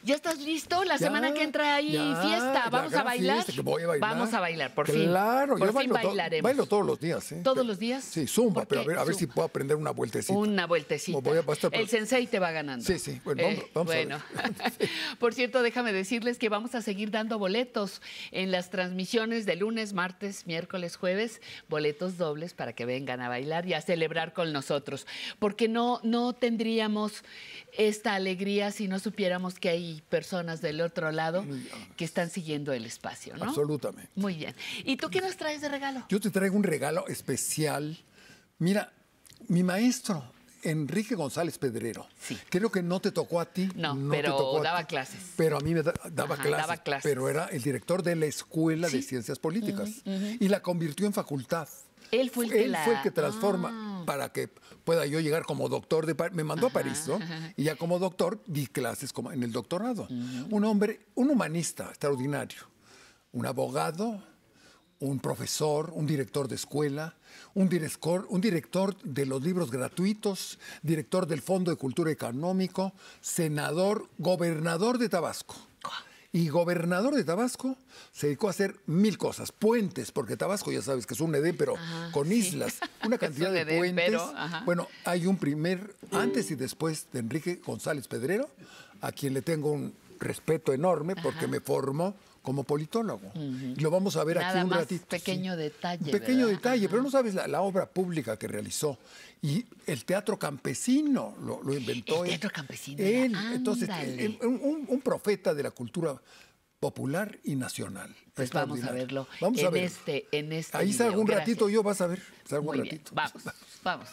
¿Ya estás listo? La semana que entra hay fiesta. ¿Vamos a bailar? Fiesta, que voy a bailar. Vamos a bailar, por fin. Claro, por yo fin bailaremos. bailo todos los días. ¿Todos los días? Sí, zumba, pero a ver si puedo aprender una vueltecita. Una vueltecita. El sensei te va ganando. Sí. Bueno, vamos a ver. Por cierto, déjame decirles que vamos a seguir dando boletos en las transmisiones de lunes, martes, miércoles, jueves. Boletos dobles para que vengan a bailar y a celebrar con nosotros. Porque no tendríamos esta alegría si no supiéramos que hay personas del otro lado que están siguiendo el espacio, ¿no? Absolutamente. Muy bien. ¿Y tú qué nos traes de regalo? Yo te traigo un regalo especial. Mira, mi maestro, Enrique González Pedrero. Sí. Creo que no te tocó a ti. No, pero daba clases. Pero a mí me daba clases. Pero era el director de la Escuela de Ciencias Políticas. Y la convirtió en facultad. Él fue el que transforma para que pueda yo llegar como doctor de París. Me mandó a París, ¿no? Y ya como doctor di clases como en el doctorado. Un hombre, un humanista extraordinario. Un abogado, un profesor, un director de escuela, un director de los libros gratuitos, director del Fondo de Cultura Económico, senador, gobernador de Tabasco. Y gobernador de Tabasco se dedicó a hacer 1000 cosas. Puentes, porque Tabasco ya sabes que es un Edén, pero con islas. Una cantidad de puentes. Bueno, hay un antes y después de Enrique González Pedrero, a quien le tengo un respeto enorme porque me formó como politólogo. Y lo vamos a ver aquí un ratito. Pequeño detalle. Un pequeño detalle, pero no sabes la obra pública que realizó. Y el teatro campesino lo inventó él. El teatro campesino. Él. Entonces, un profeta de la cultura popular y nacional. Pues vamos a verlo. Vamos a ver. En este Ahí video. salgo un ratito, yo vas a ver. Salgo Muy un ratito. Bien. Vamos.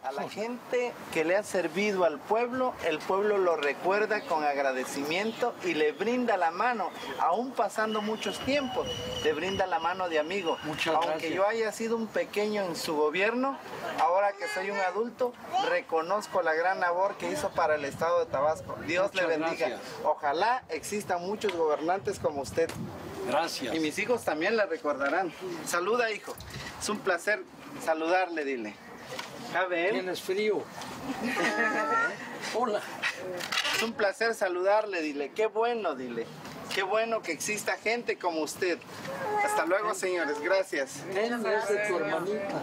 A la gente que le ha servido al pueblo, el pueblo lo recuerda con agradecimiento y le brinda la mano, aún pasando muchos tiempos, le brinda la mano de amigo. Aunque yo haya sido un pequeño en su gobierno, ahora que soy un adulto, reconozco la gran labor que hizo para el estado de Tabasco. Dios le bendiga. Gracias. Ojalá existan muchos gobernantes como usted. Gracias. Y mis hijos también la recordarán. Saluda, hijo. Es un placer saludarle, dile. A ver. ¿Tienes frío? Hola. Es un placer saludarle, dile. Qué bueno, dile. Qué bueno que exista gente como usted. Hasta luego, señores. Gracias. Es de tu hermanita.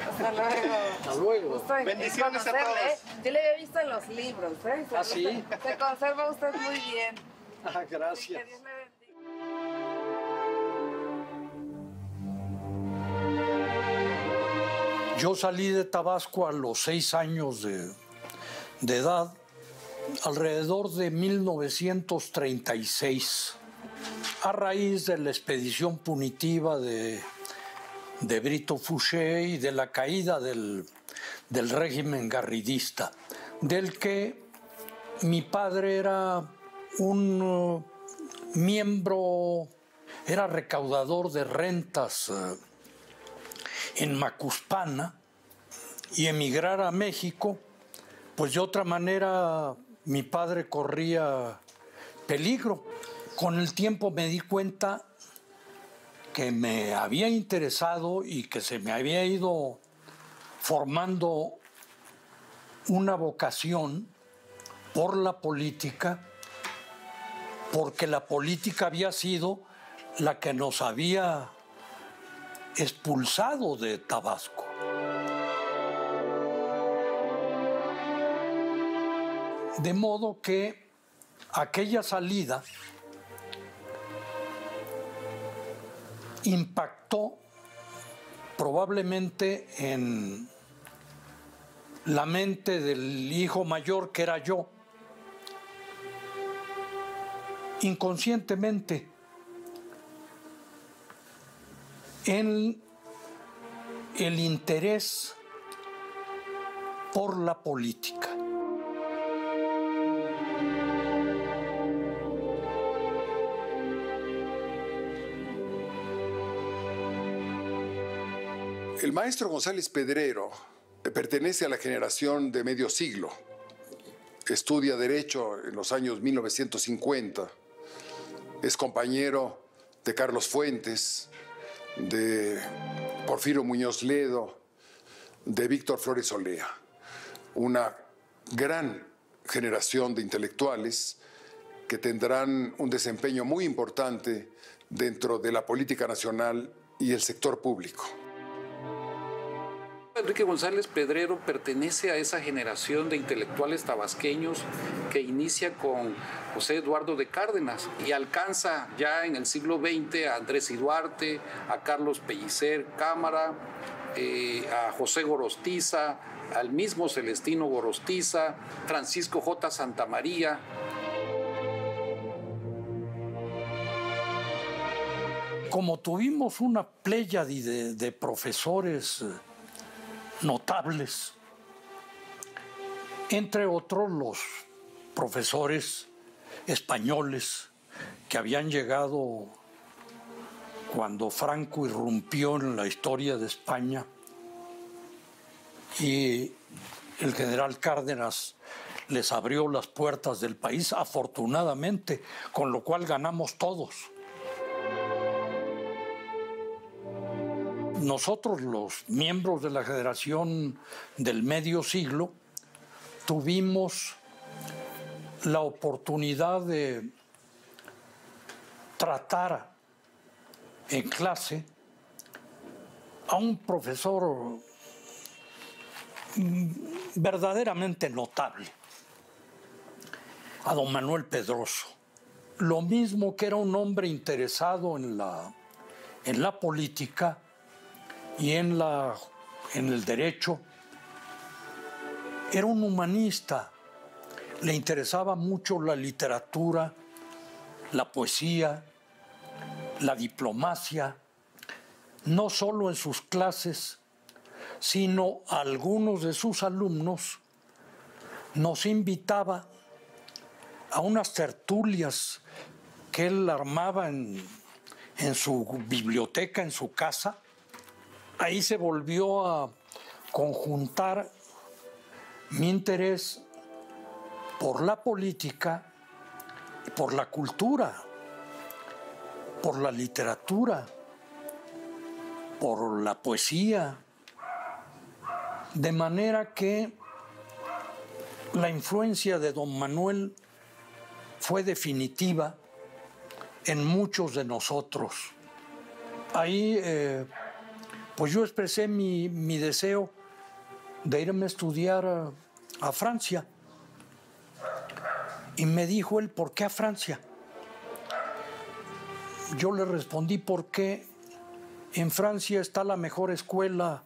Hasta luego. Hasta luego. Bendiciones a todos. Yo le había visto en los libros, ¿eh? ¿Ah, sí? Se conserva usted muy bien. Ah, gracias. Que Dios le bendiga. Yo salí de Tabasco a los 6 años de edad, alrededor de 1936, a raíz de la expedición punitiva de Brito Fouché y de la caída del régimen garridista, del que mi padre era un miembro, era recaudador de rentas en Macuspana, y emigrar a México, pues de otra manera mi padre corría peligro. Con el tiempo me di cuenta que me había interesado y que se me había ido formando una vocación por la política, porque la política había sido la que nos había expulsado de Tabasco. De modo que aquella salida impactó probablemente en la mente del hijo mayor, que era yo, inconscientemente, en el interés por la política. El maestro González Pedrero pertenece a la generación de medio siglo. Estudia Derecho en los años 1950. Es compañero de Carlos Fuentes, de Porfirio Muñoz Ledo, de Víctor Flores Olea. Una gran generación de intelectuales que tendrán un desempeño muy importante dentro de la política nacional y el sector público. Enrique González Pedrero pertenece a esa generación de intelectuales tabasqueños que inicia con José Eduardo de Cárdenas y alcanza ya en el siglo XX a Andrés y Duarte, a Carlos Pellicer Cámara, a José Gorostiza, al mismo Celestino Gorostiza, Francisco J. Santamaría. Como tuvimos una pléyade de profesores notables, entre otros los profesores españoles que habían llegado cuando Franco irrumpió en la historia de España y el general Cárdenas les abrió las puertas del país, afortunadamente, con lo cual ganamos todos. Nosotros, los miembros de la generación del medio siglo, tuvimos la oportunidad de tratar en clase a un profesor verdaderamente notable, a don Manuel Pedroso. Lo mismo que era un hombre interesado en la política y en el derecho, era un humanista, le interesaba mucho la literatura, la poesía, la diplomacia, no solo en sus clases, sino a algunos de sus alumnos nos invitaba a unas tertulias que él armaba en su biblioteca, en su casa. Ahí se volvió a conjuntar mi interés por la política, por la cultura, por la literatura, por la poesía, de manera que la influencia de don Manuel fue definitiva en muchos de nosotros. Ahí pues yo expresé mi deseo de irme a estudiar a Francia. Y me dijo él, ¿por qué a Francia? Yo le respondí, porque en Francia está la mejor escuela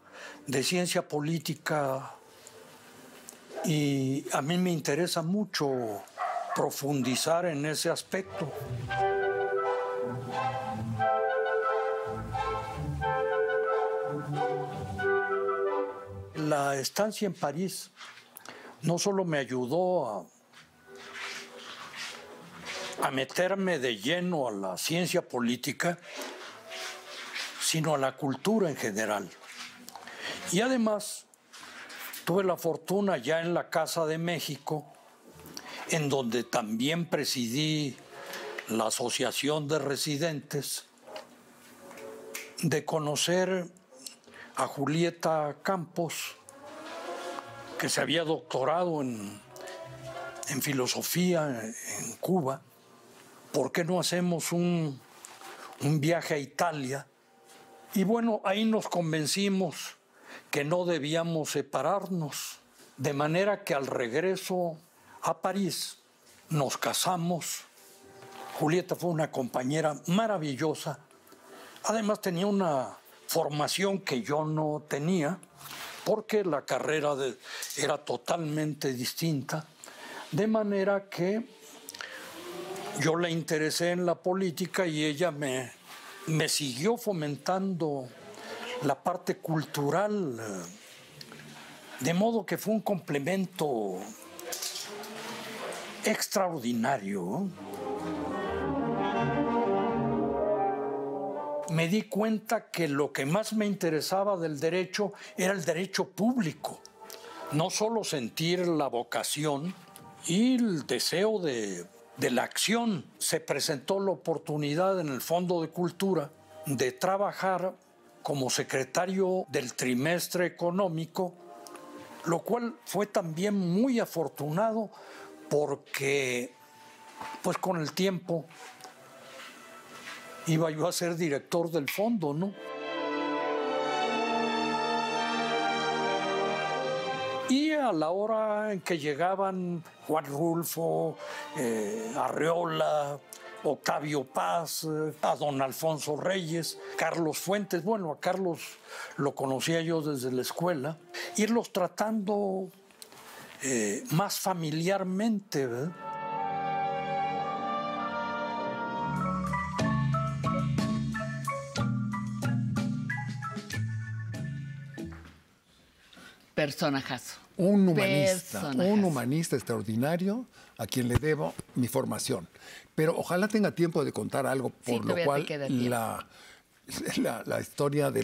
de ciencia política y a mí me interesa mucho profundizar en ese aspecto. La estancia en París no solo me ayudó a meterme de lleno a la ciencia política, sino a la cultura en general. Y además tuve la fortuna ya en la Casa de México, en donde también presidí la Asociación de Residentes, de conocer a Julieta Campos, que se había doctorado en filosofía en Cuba. ¿Por qué no hacemos un viaje a Italia? Y bueno, ahí nos convencimos que no debíamos separarnos, de manera que al regreso a París nos casamos. Julieta fue una compañera maravillosa, además tenía una formación que yo no tenía, porque la carrera era totalmente distinta, de manera que yo le interesé en la política y ella me siguió fomentando la parte cultural, de modo que fue un complemento extraordinario. Me di cuenta que lo que más me interesaba del derecho era el derecho público, no solo sentir la vocación y el deseo de la acción. Se presentó la oportunidad en el Fondo de Cultura de trabajar como secretario del trimestre económico, lo cual fue también muy afortunado porque, pues con el tiempo, iba yo a ser director del fondo, ¿no? Y a la hora en que llegaban Juan Rulfo, Arreola, Octavio Paz, a don Alfonso Reyes, Carlos Fuentes, bueno, a Carlos lo conocía yo desde la escuela, irlos tratando más familiarmente, ¿verdad? Personajazo. Un humanista extraordinario a quien le debo mi formación. Pero ojalá tenga tiempo de contar algo, por lo cual la historia de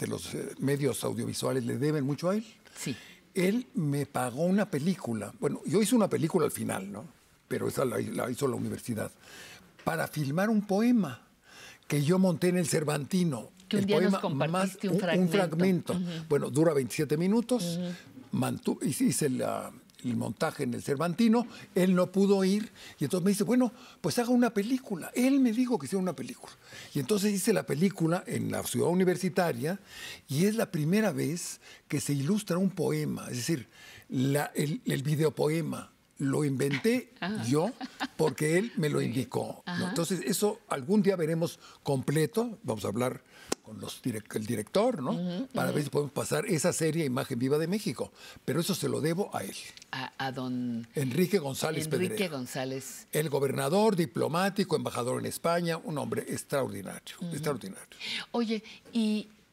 los medios audiovisuales le deben mucho a él. Sí. Él me pagó una película. Bueno, yo hice una película al final, ¿no? Pero esa la hizo la universidad. Para filmar un poema que yo monté en el Cervantino. Que un día nos compartiste un fragmento. Bueno, dura 27 minutos. Hice el montaje en el Cervantino. Él no pudo ir. Y entonces me dice, bueno, pues haga una película. Él me dijo que hiciera una película. Y entonces hice la película en la ciudad universitaria. Y es la primera vez que se ilustra un poema. Es decir, el videopoema. Lo inventé yo porque él me lo indicó, ¿no? Entonces, eso algún día veremos completo. Vamos a hablar con el director, ¿no? Para ver si podemos pasar esa serie Imagen Viva de México. Pero eso se lo debo a él. A don Enrique González Pedrero. Enrique González. El gobernador, diplomático, embajador en España, un hombre extraordinario, extraordinario. Oye,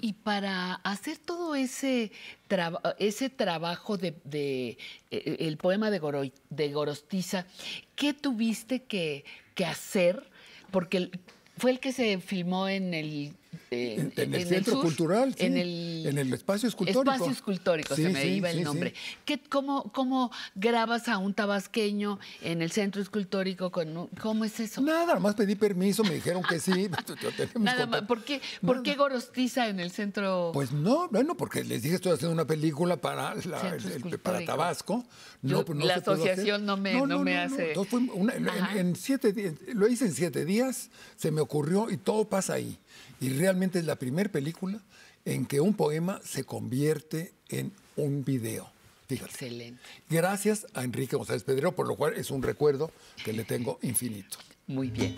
y para hacer todo ese trabajo de el poema de Gorostiza, ¿qué tuviste que hacer? Porque fue el que se filmó en el Centro sur, Cultural, sí, en el Espacio Escultórico. Espacio Escultórico, sí, se me sí, iba el nombre. Sí. ¿Cómo grabas a un tabasqueño en el Centro Escultórico? ¿Cómo es eso? Nada más pedí permiso, me dijeron que sí. Nada más. ¿Por qué Gorostiza en el centro? Pues no, bueno, porque les dije estoy haciendo una película para para Tabasco. La asociación no me hace. Entonces en 7 días, lo hice en 7 días, se me ocurrió y todo pasa ahí. Y realmente es la primera película en que un poema se convierte en un video. Fíjate. Excelente. Gracias a Enrique González Pedrero, por lo cual es un recuerdo que le tengo infinito. Muy bien.